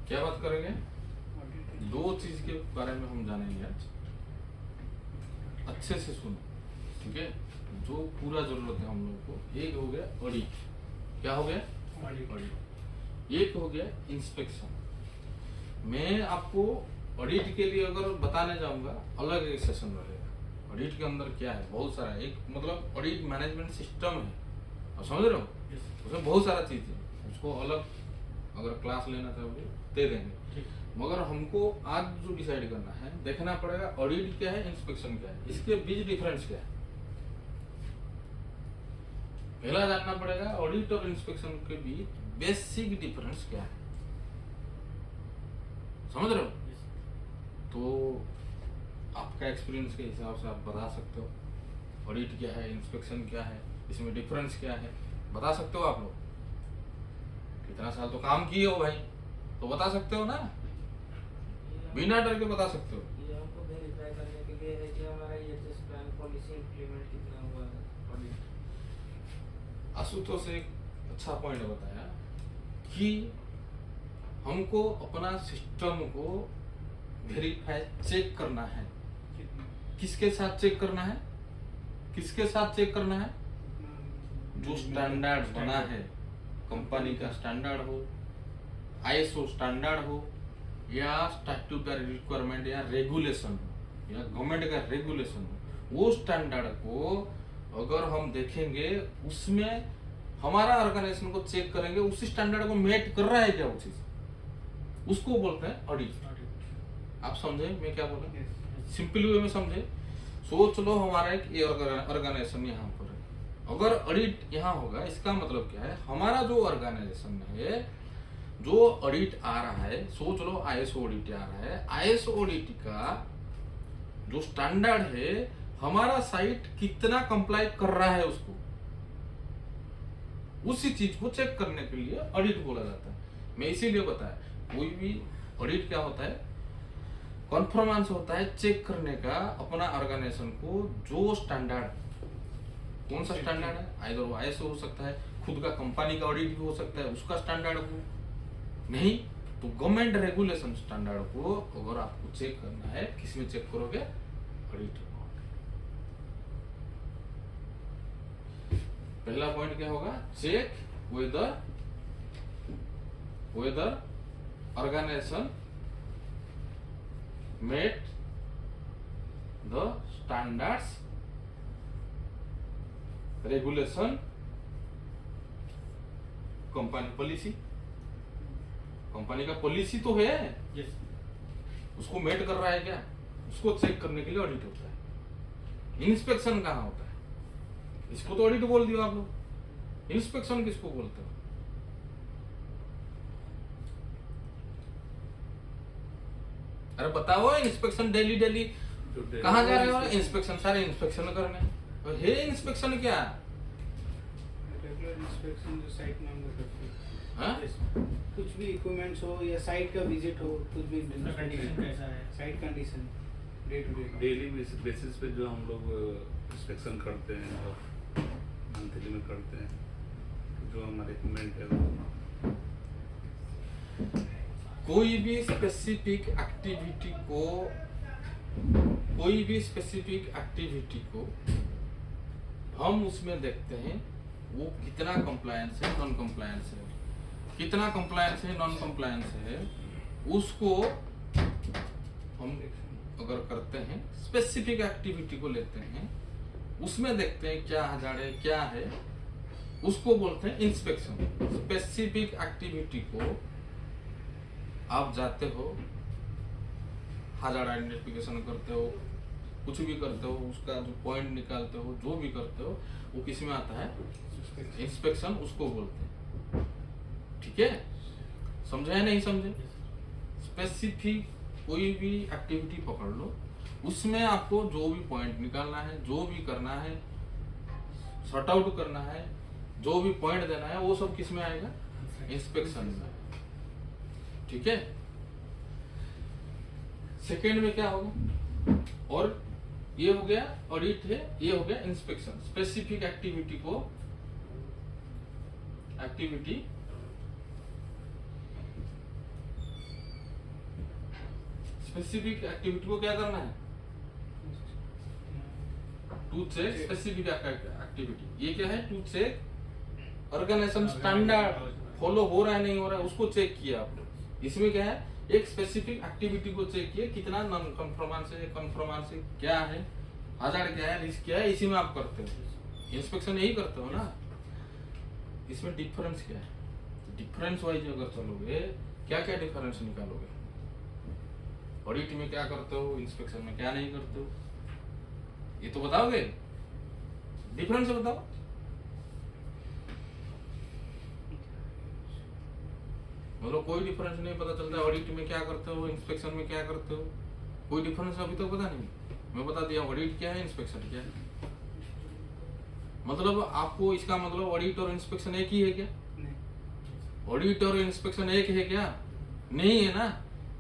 क्या बात करेंगे? दो चीज के बारे में हम जानेंगे आज, अच्छे से सुनो, ठीक है? जो पूरा जरूरत है हम लोग को। एक हो गया ऑडिट, क्या हो गया? ऑडिट। एक हो गया इंस्पेक्शन। मैं आपको ऑडिट के लिए अगर बताने जाऊंगा अलग एक सेशन रहेगा। ऑडिट के अंदर क्या है, बहुत सारा, एक मतलब ऑडिट मैनेजमेंट सिस्टम है, आप समझ रहे हो? उसमें बहुत सारा चीज है, उसको अलग अगर क्लास लेना चाहोगे दे देंगे। मगर हमको आज जो डिसाइड करना है, देखना पड़ेगा ऑडिट क्या है, इंस्पेक्शन क्या है, इसके बीच डिफरेंस क्या है। पहला जानना पड़ेगा ऑडिट और इंस्पेक्शन के बीच बेसिक डिफरेंस क्या है, समझ रहे हो? तो आपका एक्सपीरियंस के हिसाब से आप बता सकते हो ऑडिट क्या है, इंस्पेक्शन क्या है, इसमें डिफरेंस क्या है, बता सकते हो आप लोग? कितना साल तो काम किए हो भाई, तो बता सकते हो ना, बिना डर के बता सकते हो। ये हमको वेरीफाई करने के लिए है कि हमारा EHS प्लान पॉलिसी इंप्लीमेंट कितना हुआ है ऑडिट। आशुतोष एक अच्छा पॉइंट बताया कि हमको अपना सिस्टम को वेरीफाई चेक करना है। किसके साथ चेक करना है? किसके साथ चेक करना है? जो स्टैंडर्ड बना है, कंपनी का स्टैंडर्ड हो, ISO स्टैंडर्ड हो, या स्टैट्यूटरी रिक्वायरमेंट या रेगुलेशन हो, या गवर्नमेंट का रेगुलेशन हो, वो स्टैंडर्ड को अगर हम देखेंगे, उसमें हमारा ऑर्गेनाइजेशन को चेक करेंगे, उसी स्टैंडर्ड को मेट कर रहा है क्या वो चीज, उसको बोलते हैं ऑडिट। आप समझे मैं क्या बोल रहा हूँ? सिंपल वे में समझे। सोच लो हमारा एक ऑर्गेनाइजेशन यहाँ पर है, अगर ऑडिट यहाँ होगा, इसका मतलब क्या है, हमारा जो ऑर्गेनाइजेशन है, जो ऑडिट आ रहा है, सोच लो ISO ऑडिट आ रहा है, ISO ऑडिट का जो स्टैंडर्ड है, हमारा साइट कितना कंप्लाई कर रहा है, उसको उसी चीज को चेक करने के लिए ऑडिट बोला जाता है। मैं इसीलिए बताया, कोई भी ऑडिट क्या होता है, कॉन्फर्मेंस होता है चेक करने का अपना ऑर्गेनाइजेशन को, जो स्टैंडर्ड, कौन सा स्टैंडर्ड है, आइदर वो ISO हो सकता है, खुद का कंपनी का ऑडिट भी हो सकता है, उसका स्टैंडर्ड हो, नहीं तो गवर्नमेंट रेगुलेशन स्टैंडर्ड को अगर आपको चेक करना है, किस में चेक करोगे? ऑडिट। पहला पॉइंट क्या होगा? Check whether organization met the standards, regulation, company policy. Company का पॉलिसी तो है, उसको मेट कर रहा है क्या, उसको चेक करने के लिए ऑडिट होता है। इंस्पेक्शन कहाँ होता है? इसको तो ऑडिट बोल दियो आप लोग, इंस्पेक्शन किसको बोलते हो? अरे बताओ, इंस्पेक्शन डेली कहाँ जा रहे हो? इंस्पेक्शन, सारे इंस्पेक्शन करने, तो है इंस्पेक्शन क्या? रेगुलर इंस्पेक्शन जो साइट में हम लोग करते हैं, हाँ? कुछ भी इक्विपमेंट्स हो या साइट का विजिट हो, कुछ भी कंडीशन कैसा है, site condition day to day daily basis पे जो हम लोग इंस्पेक्शन करते हैं और मंथली में करते हैं, जो हमारे इक्विपमेंट है वो कोई भी स्पेसिफिक एक्टिविटी को हम उसमें देखते हैं वो कितना कंप्लायंस है, नॉन कंप्लायंस है, कितना कंप्लायंस है, नॉन कंप्लायंस है, उसको हम अगर करते हैं, स्पेसिफिक एक्टिविटी को लेते हैं, उसमें देखते हैं क्या हजार है, क्या है, उसको बोलते हैं इंस्पेक्शन। स्पेसिफिक एक्टिविटी को आप जाते हो, हजार आइडेंटिफिकेशन करते हो, कुछ भी करते हो, उसका जो पॉइंट निकालते हो, जो भी करते हो, वो किस में आता है? इंस्पेक्शन, उसको बोलते हैं। ठीक है, समझे या नहीं समझे? स्पेसिफिक कोई भी एक्टिविटी पकड़ लो, उसमें आपको जो भी पॉइंट निकालना है, जो भी करना है, सॉर्ट आउट करना है, जो भी पॉइंट देना है, वो सब किस में आएगा? इंस्पेक्शन में। ठीक है, सेकेंड में क्या होगा? और ये हो गया ऑडिट है, ये हो गया इंस्पेक्शन। स्पेसिफिक एक्टिविटी को स्पेसिफिक एक्टिविटी को क्या करना है, टू चेक स्पेसिफिक एक्टिविटी। ये क्या है, to check organization standard follow हो रहा है नहीं हो रहा है, उसको चेक किया आप लोग। इसमें क्या है, एक स्पेसिफिक एक्टिविटी को चेक किया, कितना नॉन कन्फर्मेंस है, कन्फर्मेंस क्या है, हजार्ड क्या है, रिस्क क्या है, इसी में आप करते हो इंस्पेक्शन, यही करते हो ना। इसमें डिफरेंस क्या है, डिफरेंस वाइज अगर चलोगे, क्या क्या डिफरेंस निकालोगे, ऑडिट में क्या करते हो, इंस्पेक्शन में क्या नहीं करते हो, ये तो बताओगे, डिफरेंस बताओ। मतलब कोई डिफरेंस नहीं पता चलता, ऑडिट में क्या करते हो, इंस्पेक्शन में क्या करते हो, कोई डिफरेंस अभी तक पता नहीं। मैं बता दिया ऑडिट क्या है, इंस्पेक्शन क्या है। मतलब आपको इसका मतलब ऑडिट और इंस्पेक्शन एक ही है क्या? ऑडिट और इंस्पेक्शन एक है क्या? नहीं है ना।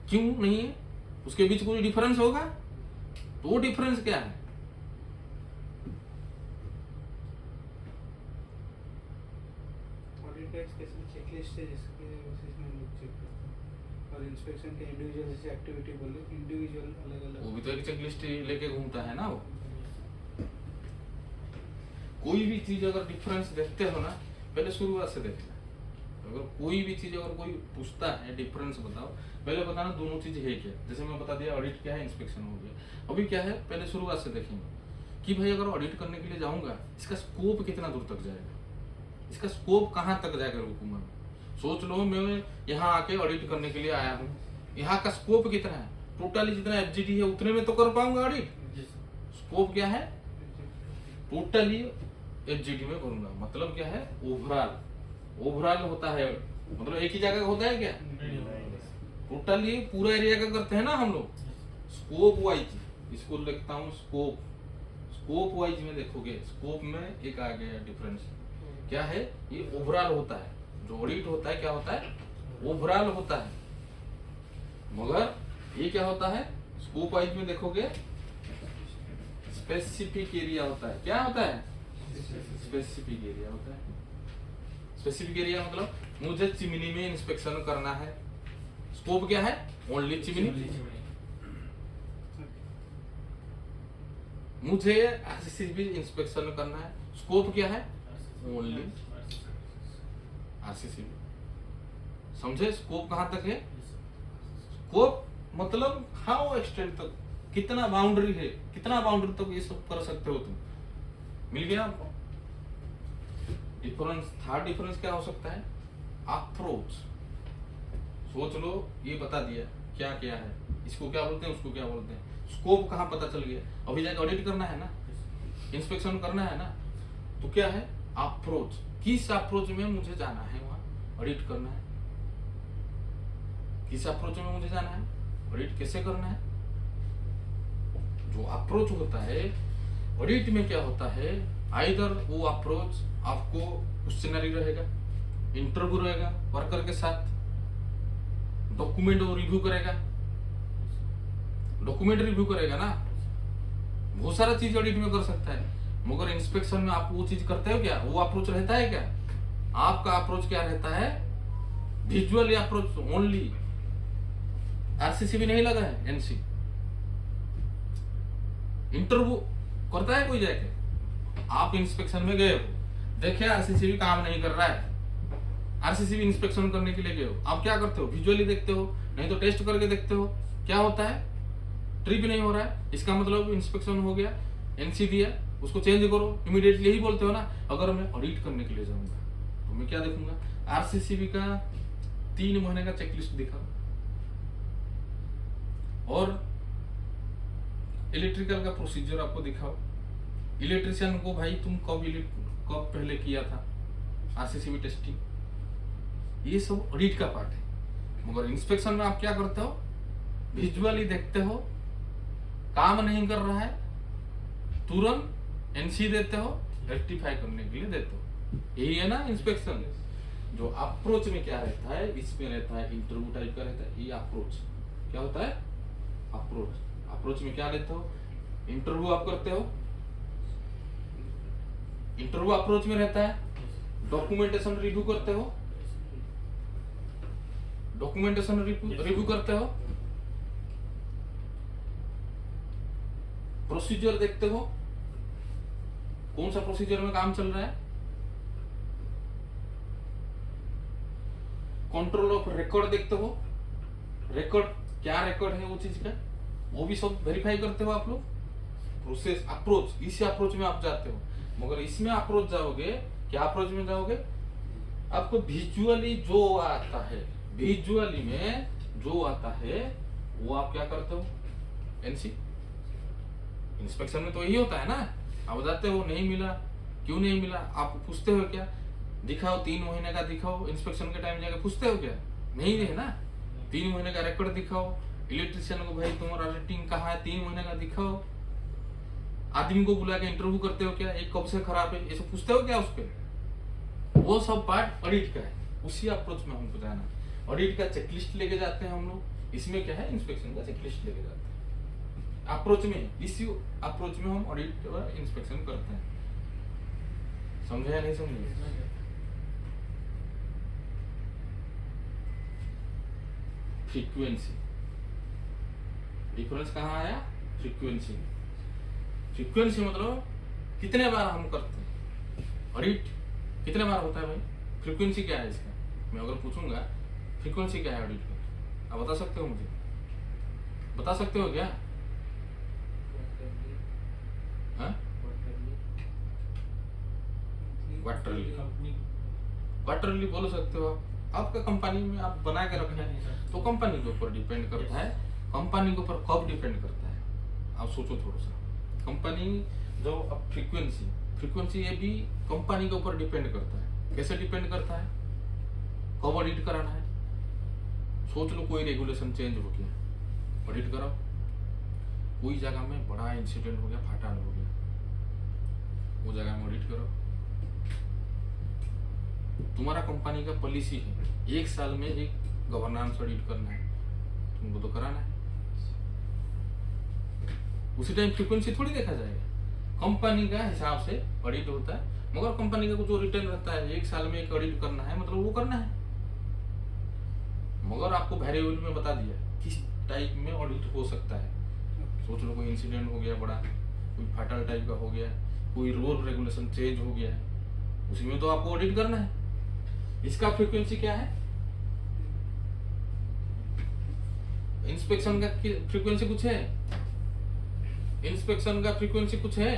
क्यों नहीं है? उसके बीच कोई डिफरेंस होगा, तो वो डिफरेंस क्या है? ऑडिट एक स्पेशल चेकलिस्ट है जिसके बेसिस में हम लोग चेक करते हैं, और इंस्पेक्शन के इंडिविजुअल जैसे एक्टिविटी बोले, इंडिविजुअल अलग अलग, वो भी तो एक चेकलिस्ट लेके घूमता है ना। वो कोई भी चीज अगर डिफरेंस देखते हो ना, पहले शुरुआत से देखना। अगर कोई भी चीज अगर कोई पूछता है डिफरेंस बताओ, पहले बताना दोनों चीज है क्या। जैसे मैं बता दिया ऑडिट क्या है, इंस्पेक्शन हो गया। अभी क्या है, पहले शुरुआत से देखेंगे कि भाई अगर ऑडिट करने के लिए जाऊंगा, इसका स्कोप कितना दूर तक जाएगा, इसका स्कोप कहाँ तक जाएगा हुकूमत में। सोच लो मैं यहाँ आके ऑडिट करने के लिए आया हूँ, यहाँ का स्कोप कितना है, टोटली जितना एफजीडी है उतने में तो कर पाऊंगा ऑडिट। स्कोप क्या है, टोटली एफजीडी में करूंगा। मतलब क्या है, ओवरऑल, ओवरऑल होता है, मतलब एक ही जगह का होता है क्या, टोटली पूरा एरिया का करते हैं ना हम लोग। स्कोप वाइज, इसको लिखता हूँ स्कोप, स्कोप वाइज में देखोगे, स्कोप में एक आ गया डिफरेंस। क्या है, ये ओवरऑल होता है। जो ऑडिट होता है क्या होता है, ओवरऑल होता है। मगर ये क्या होता है, स्कोप वाइज में देखोगे स्पेसिफिक एरिया होता है। क्या होता है, स्पेसिफिक एरिया होता है। स्पेसिफिक एरिया मतलब मुझे चिमनी में इंस्पेक्शन करना है, स्कोप क्या है, ओनली चिमनी। मुझे आरसीसी इंस्पेक्शन करना है, स्कोप क्या है, ओनली आरसीसी। समझे स्कोप कहां तक है। स्कोप मतलब हाउ एक्सटेंड तक, कितना बाउंड्री है, कितना बाउंड्री तक ये सब कर सकते हो तुम। मिल गया आपको डिफरेंस। थर्ड डिफरेंस क्या हो सकता है, अप्रोच। सोच लो, ये बता दिया क्या क्या है, इसको क्या बोलते हैं, उसको क्या बोलते हैं। स्कोप कहाँ पता चल गया, अभी जाके ऑडिट करना है ना, इंस्पेक्शन करना है ना, तो क्या है अप्रोच। किस अप्रोच में मुझे जाना है, वहां ऑडिट करना है, किस अप्रोच में मुझे जाना है, ऑडिट कैसे करना है। जो अप्रोच होता है ऑडिट में क्या होता है, आइदर वो अप्रोच आपको क्वेश्चनरी रहेगा, इंटरव्यू रहेगा वर्कर के साथ, डॉक्यूमेंट वो रिव्यू करेगा, डॉक्यूमेंट रिव्यू करेगा ना। बहुत सारा चीज ऑडिट में कर सकता है, मगर इंस्पेक्शन में आप वो चीज करते हो क्या, वो अप्रोच रहता है क्या। आपका अप्रोच क्या रहता है, विजुअली अप्रोच ओनली। आरसीसी भी नहीं लगा है, एनसी। इंटरव्यू करता है कोई जाके, आप इंस्पेक्शन में गए हो, देखे आरसीसी भी काम नहीं कर रहा है, आरसीसी भी इंस्पेक्शन करने के लिए गए हो, आप क्या करते हो, विजुअली देखते हो, नहीं तो टेस्ट करके देखते हो। क्या होता है, ट्रिप नहीं हो रहा है, इसका मतलब इंस्पेक्शन हो गया, एनसी दिया, उसको चेंज करो, इमीडिएटली ही बोलते हो ना। अगर मैं ऑडिट करने के लिए जाऊंगा तो मैं क्या देखूंगा, आरसीसीबी का 3 महीने का चेकलिस्ट दिखाओ, और इलेक्ट्रिकल का प्रोसीजर आपको दिखाओ। इलेक्ट्रिशियन को भाई तुम कब पहले किया था आरसीसीबी टेस्टिंग, ये सब ऑडिट का पार्ट है। मगर इंस्पेक्शन में आप क्या करते हो, विजुअली देखते हो, काम नहीं कर रहा है, तुरंत एनसी देते हो, रेक्टिफाई करने के लिए देते हो। यही है ना इंस्पेक्शन। जो अप्रोच में क्या रहता है, इसमें रहता है इंटरव्यू टाइप का रहता है। ये अप्रोच क्या होता है, अप्रोच। अप्रोच में क्या लेते हो, इंटरव्यू आप करते हो, इंटरव्यू अप्रोच में रहता है। डॉक्यूमेंटेशन रिव्यू करते हो, डॉक्यूमेंटेशन रिव्यू करते हो, प्रोसीजर देखते हो, कौन सा प्रोसीजर में काम चल रहा है, कंट्रोल ऑफ रिकॉर्ड देखते हो, रिकॉर्ड क्या रिकॉर्ड है वो चीज का, वो भी सब वेरीफाई करते हो आप लोग। प्रोसेस अप्रोच, इस अप्रोच में आप जाते हो। मगर इसमें अप्रोच जाओगे, क्या अप्रोच में जाओगे, आपको विजुअली जो आता है, विजुअली में जो आता है वो आप क्या करते हो, एनसी। इंस्पेक्शन में तो यही होता है ना, आप बताते हो नहीं मिला, क्यों नहीं मिला, आप पूछते हो क्या, दिखाओ 3 महीने का दिखाओ, इंस्पेक्शन के टाइम जाके पूछते हो क्या, नहीं है ना, 3 महीने का रिकॉर्ड दिखाओ, इलेक्ट्रिशियन को भाई तुम्हारा रेटिंग कहाँ है, 3 महीने का दिखाओ। आदमी को बुला के इंटरव्यू करते हो क्या, एक कब से खराब है, ये सब पूछते हो क्या उसके, वो सब पार्ट ऑडिट का है। उसी अप्रोच में हमको जाना है। ऑडिट का चेकलिस्ट लेके जाते हैं हम लोग, इसमें क्या है, इंस्पेक्शन का चेकलिस्ट लेके जाते हैं अप्रोच में। इसी अप्रोच में हम ऑडिट और इंस्पेक्शन करते हैं। समझे या नहीं समझे? फ्रीक्वेंसी, डिफरेंस कहाँ आया, फ्रीक्वेंसी में। फ्रीक्वेंसी मतलब कितने बार हम करते हैं ऑडिट, कितने बार होता है भाई, फ्रीक्वेंसी क्या है इसका। मैं अगर पूछूंगा फ्रीक्वेंसी क्या है ऑडिट का, आप बता सकते हो मुझे, बता सकते हो क्या? क्वार्टरली बोल सकते हो आप। आपका कंपनी में आप बना के रखना है तो कंपनी के ऊपर डिपेंड करता है, कंपनी के ऊपर कब डिपेंड करता है, आप सोचो थोड़ा सा। कंपनी जो अब फ्रीक्वेंसी ये भी कंपनी के ऊपर डिपेंड करता है। कैसे डिपेंड करता है, कब ऑडिट कराना है, सोच लो कोई रेगुलेशन चेंज हो गया, ऑडिट कराओ। कोई जगह में बड़ा इंसिडेंट हो गया, फाटान हो गया, वो जगह में ऑडिट करो। तुम्हारा कंपनी का पॉलिसी है 1 साल में एक गवर्नेंस ऑडिट करना है, तुमको तो कराना है। उसी टाइम फ्रीक्वेंसी थोड़ी देखा जाएगा, कंपनी का हिसाब से ऑडिट होता है। मगर कंपनी का कुछ जो रिटर्न रहता है 1 साल में एक ऑडिट करना है, मतलब वो करना है। मगर आपको वेरिएबल में बता दिया किस टाइप में ऑडिट हो सकता है। सोच लो कोई इंसिडेंट हो गया बड़ा, कोई फाटल टाइप का हो गया, कोई रूल रेगुलेशन चेंज हो गया, उसी में तो आपको ऑडिट करना है। इसका फ्रीक्वेंसी क्या है, इंस्पेक्शन का फ्रीक्वेंसी कुछ है, इंस्पेक्शन का फ्रीक्वेंसी कुछ है,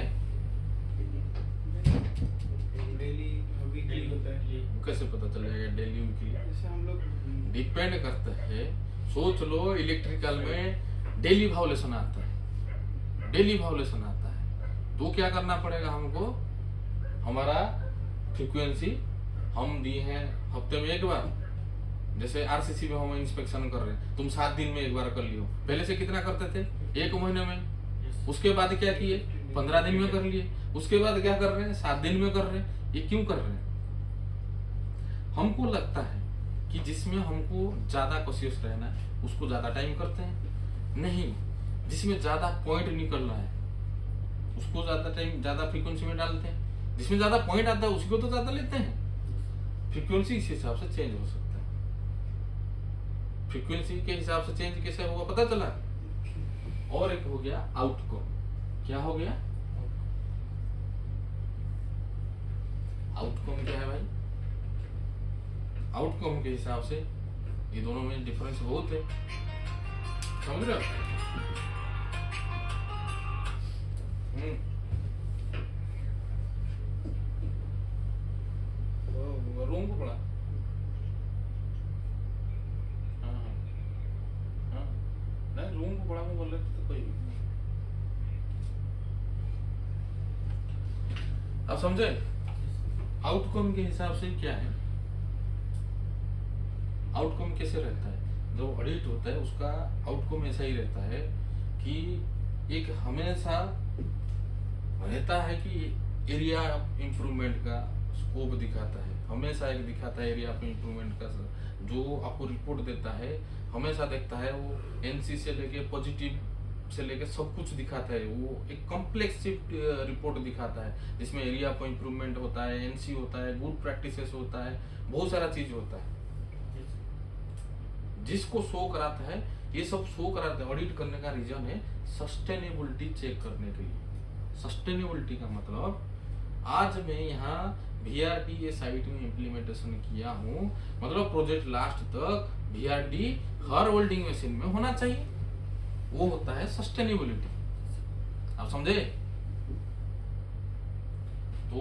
डेली वीकली होता है। कैसे पता चल जाएगा डेली वीकली, जैसे हम लोग डिपेंड करता है। सोच लो इलेक्ट्रिकल में डेली वायोलेशन आता है, डेली वायोलेशन आता है, तो क्या करना पड़ेगा हमको, हमारा फ्रीक्वेंसी हम दिए हैं हफ्ते में 1 बार। जैसे आरसीसी में हम इंस्पेक्शन कर रहे हैं, तुम 7 दिन में 1 बार कर लियो। पहले से कितना करते थे, 1 महीने में। उसके बाद क्या किए, 15 दिन में कर लिए। उसके बाद क्या कर रहे हैं, 7 दिन में कर रहे हैं। ये क्यों कर रहे हैं? हमको लगता है कि जिसमें हमको ज्यादा कॉशियस रहना है उसको ज्यादा टाइम करते हैं, नहीं जिसमें ज्यादा पॉइंट निकलना है उसको ज्यादा टाइम, ज्यादा फ्रीक्वेंसी में डालते हैं। जिसमें ज्यादा पॉइंट आता है उसको तो ज्यादा लेते हैं। फ्रीक्वेंसी इस हिसाब से चेंज हो सकता है। फ्रीक्वेंसी के हिसाब से चेंज कैसे होगा पता चला। और एक हो गया आउटकम। क्या हो गया, आउटकम क्या है भाई, आउटकम के हिसाब से ये दोनों में डिफरेंस बहुत है, समझ रहे हो? रूम को पड़ा, नहीं रूम को पड़ा बोल रहे तो कोई आप समझे। आउटकम के हिसाब से क्या है, आउटकम कैसे रहता है, जो ऑडिट होता है उसका आउटकम ऐसा ही रहता है कि एक हमेशा रहता है कि एरिया इम्प्रूवमेंट का स्कोप दिखाता है, हमेशा एक दिखाता है एरिया ऑफ इम्प्रूवमेंट का। जो आपको रिपोर्ट देता है हमेशा देखता है, वो एनसी से लेके पॉजिटिव से लेके सब कुछ दिखाता है। वो एक कॉम्प्लेक्स रिपोर्ट दिखाता है जिसमें एरिया ऑफ इम्प्रूवमेंट होता है, एनसी होता है, गुड प्रैक्टिसेस होता है, बहुत सारा चीज होता है जिसको शो कराता है ये सब शो कराते हैं। ऑडिट करने का रीजन है सस्टेनेबिलिटी चेक करने के लिए। सस्टेनेबिलिटी का मतलब आज मैं यहाँ VRD ये साइट में इम्प्लीमेंटेशन किया हूँ, मतलब प्रोजेक्ट लास्ट तक VRD हर वेल्डिंग मशीन में होना चाहिए। वो होता है सस्टेनेबिलिटी। आप समझे? तो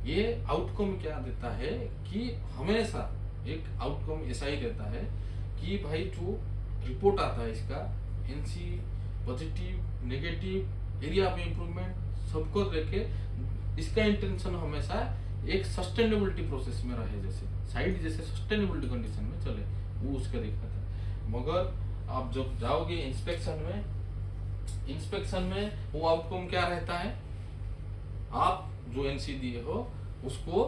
ये आउटकम क्या देता है कि हमेशा एक आउटकम ऐसा ही देता है कि भाई जो रिपोर्ट आता है इसका NC positive negative area of improvement सबको देखे, इसका इंटेंशन हमेशा एक सस्टेनेबिलिटी प्रोसेस में रहे, जैसे साइड जैसे सस्टेनेबिलिटी कंडीशन में चले, वो उसका दिखाता है। मगर आप जब जाओगे इंस्पेक्शन में वो आउटकम क्या रहता है, आप जो NC दिए हो उसको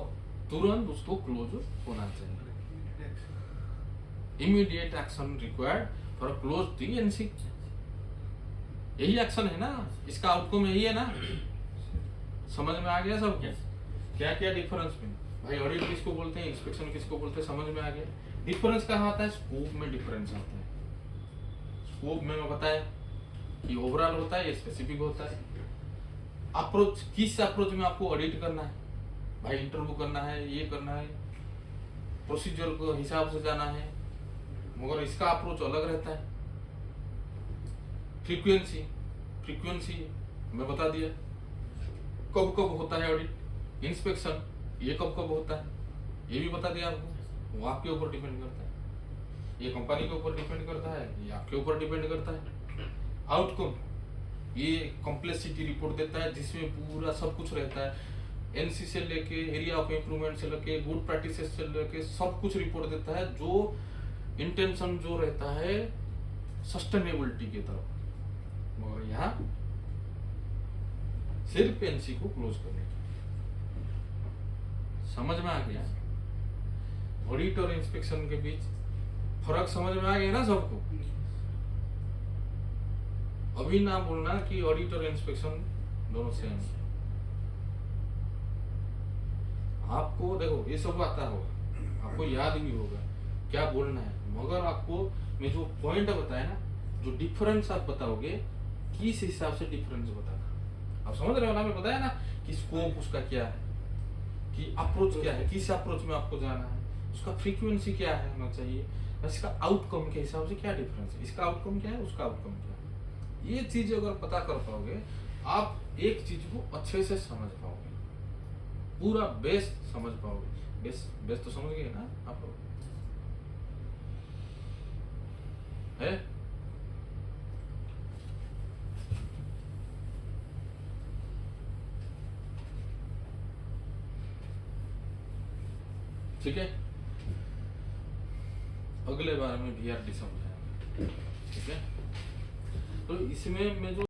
तुरंत उसको क्लोज होना चाहिए। Immediate action required for close the NC। यही एक्शन है ना, इसका आउटकम यही है ना। समझ में आ गया सब? क्या क्या डिफरेंस में भाई, ऑडिट किसको बोलते हैं, इंस्पेक्शन किसको बोलते हैं, समझ में आ गया। डिफरेंस कहाँ आता है? स्कोप में डिफरेंस आता है। स्कोप में मैं बताया कि ओवरऑल होता है, ये स्पेसिफिक होता है। अप्रोच, किस अप्रोच में आपको ऑडिट करना है भाई, इंटरव्यू करना है, ये करना है, प्रोसीजर को हिसाब से जाना है, मगर इसका अप्रोच अलग रहता है। फ्रीक्वेंसी मैं बता दिया, कब कब होता है ऑडिट। इंस्पेक्शन ये कब कब होता है ये भी बता दिया आपको। वो आपके ऊपर डिपेंड करता है, ये कंपनी के ऊपर डिपेंड करता है, ये आपके ऊपर डिपेंड करता है। आउटकम ये कॉम्प्लेक्सिटी रिपोर्ट देता है जिसमें पूरा सब कुछ रहता है, NC से लेके एरिया ऑफ इम्प्रूवमेंट से लेके गुड प्रैक्टिसेस से लेके सब कुछ रिपोर्ट देता है, जो इंटेंशन जो रहता है सस्टेनेबिलिटी की तरफ। मगर यहाँ सिर्फ NC को क्लोज करने की। समझ में आ गया? ऑडिट और इंस्पेक्शन के बीच फर्क समझ में आ गया ना सबको? अभी ना बोलना कि ऑडिट और इंस्पेक्शन दोनों सेम है। आपको देखो ये सब आता होगा, आपको याद भी होगा क्या बोलना है, मगर आपको मैं जो पॉइंट बताया ना, जो डिफरेंस आप बताओगे किस हिसाब से डिफरेंस बताना। आप समझ रहे हो ना? मैं बताया ना कि स्कोप उसका क्या है, कि अप्रोच क्या है, किस अप्रोच में आपको जाना है, उसका फ्रीक्वेंसी क्या है होना चाहिए, इसका आउटकम के हिसाब से क्या डिफरेंस है, इसका आउटकम क्या है, उसका आउटकम क्या है। ये चीज अगर पता कर पाओगे आप एक चीज को अच्छे से समझ पाओगे, पूरा बेस समझ पाओगे। बेस तो समझ गए ना आप लोग? है? ठीक है, अगले बार में VRD समझाएंगे। ठीक है, तो इसमें मैं जो